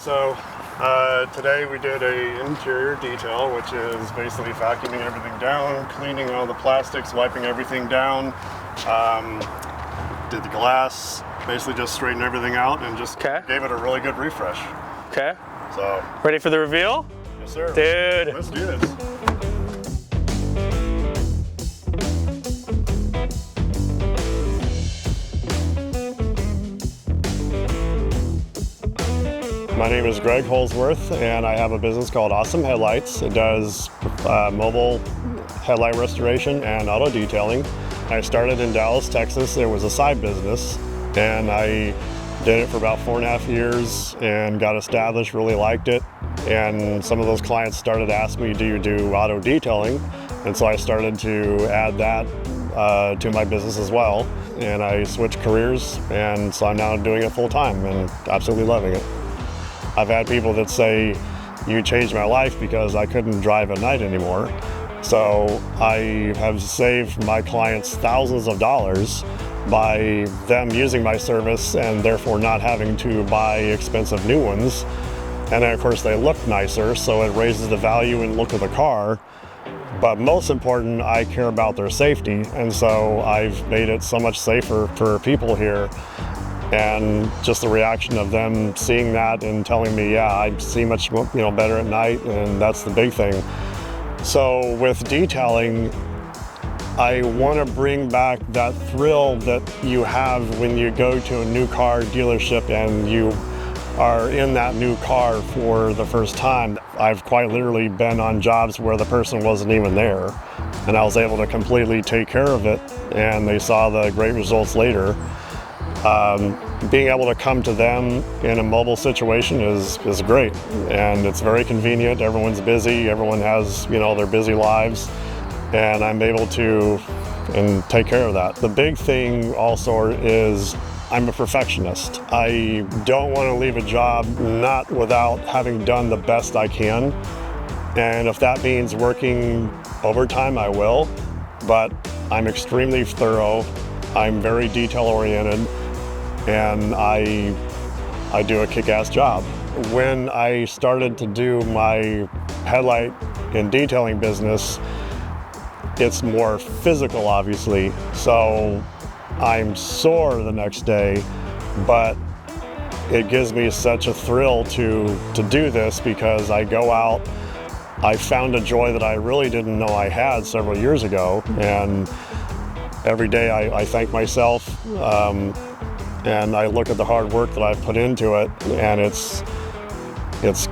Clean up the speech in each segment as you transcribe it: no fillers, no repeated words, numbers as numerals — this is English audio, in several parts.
So today we did a interior detail, which is basically vacuuming everything down, cleaning all the plastics, wiping everything down. Did the glass, basically just straightened everything out and just gave it a really good refresh. Okay. So ready for the reveal? Yes, sir. Dude. Let's do this. My name is Greg Holsworth, and I have a business called Awesome Headlights. It does mobile headlight restoration and auto detailing. I started in Dallas, Texas. It was a side business, and I did it for about 4.5 years and got established, really liked it. And some of those clients started to ask me, do you do auto detailing? And so I started to add that to my business as well. And I switched careers, and so I'm now doing it full time and absolutely loving it. I've had people that say, you changed my life because I couldn't drive at night anymore. So I have saved my clients thousands of dollars by them using my service and therefore not having to buy expensive new ones. And then of course they look nicer, so it raises the value and look of the car. But most important, I care about their safety. And so I've made it so much safer for people here. And just the reaction of them seeing that and telling me, yeah, I see much better at night, and that's the big thing. So with detailing, I want to bring back that thrill that you have when you go to a new car dealership and you are in that new car for the first time. I've quite literally been on jobs where the person wasn't even there, and I was able to completely take care of it, and they saw the great results later. Being able to come to them in a mobile situation is great, and it's very convenient. Everyone's busy, everyone has their busy lives, and I'm able to take care of that. The big thing also is I'm a perfectionist. I don't want to leave a job not without having done the best I can, and if that means working overtime, I will, but I'm extremely thorough. I'm very detail oriented, and I do a kick-ass job. When I started to do my headlight and detailing business, it's more physical, obviously, so I'm sore the next day, but it gives me such a thrill to do this because I go out, I found a joy that I really didn't know I had several years ago, and every day I thank myself. And I look at the hard work that I've put into it, and it's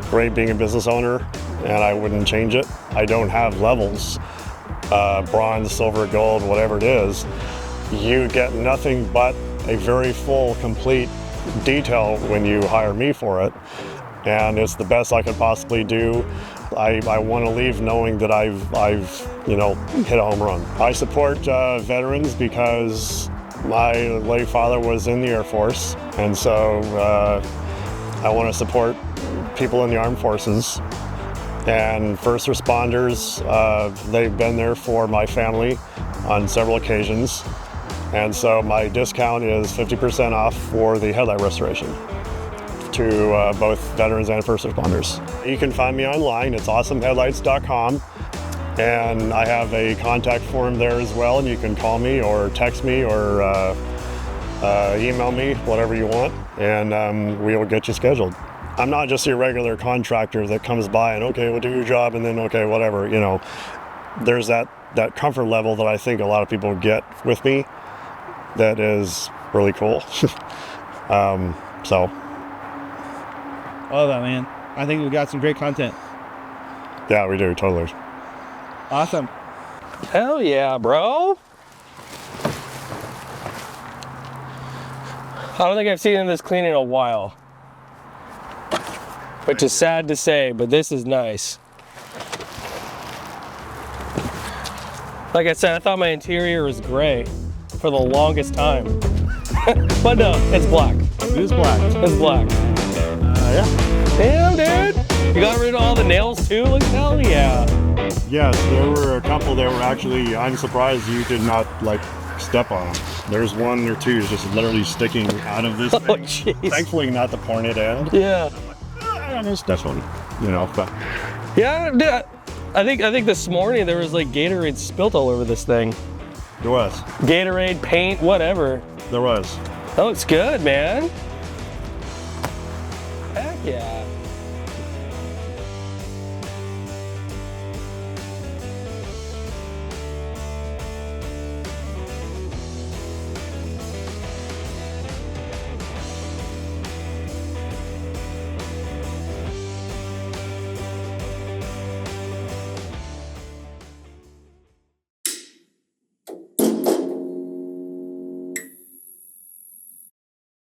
great being a business owner, and I wouldn't change it. I don't have levels, bronze, silver, gold, whatever it is. You get nothing but a very full, complete detail when you hire me for it, and it's the best I could possibly do. I want to leave knowing that I've hit a home run. I support veterans because my late father was in the Air Force, and so I want to support people in the armed forces and first responders. They've been there for my family on several occasions, and so my discount is 50% off for the headlight restoration to both veterans and first responders. You can find me online. It's awesomeheadlights.com. And I have a contact form there as well, and you can call me or text me or email me, whatever you want, and we will get you scheduled. I'm not just your regular contractor that comes by and, okay, we'll do your job, and then, okay, whatever, There's that comfort level that I think a lot of people get with me that is really cool. So. Love that, man. I think we got some great content. Yeah, we do, totally. Awesome. Hell yeah, bro. I don't think I've seen this clean in a while, which is sad to say, but this is nice. Like I said, I thought my interior was gray for the longest time. But no, it's black. It is black. It's black. Yeah. Damn, dude. You got rid of all the nails too? Like, hell yeah. Yes, there were a couple that were actually, I'm surprised you did not step on them. There's one or two just literally sticking out of this thing. Oh, jeez. Thankfully not the pointed end. Yeah. That's one, you know. But Yeah, dude, I think this morning there was like Gatorade spilt all over this thing. there was, Gatorade, paint, whatever. there was. That looks good, man. Heck yeah.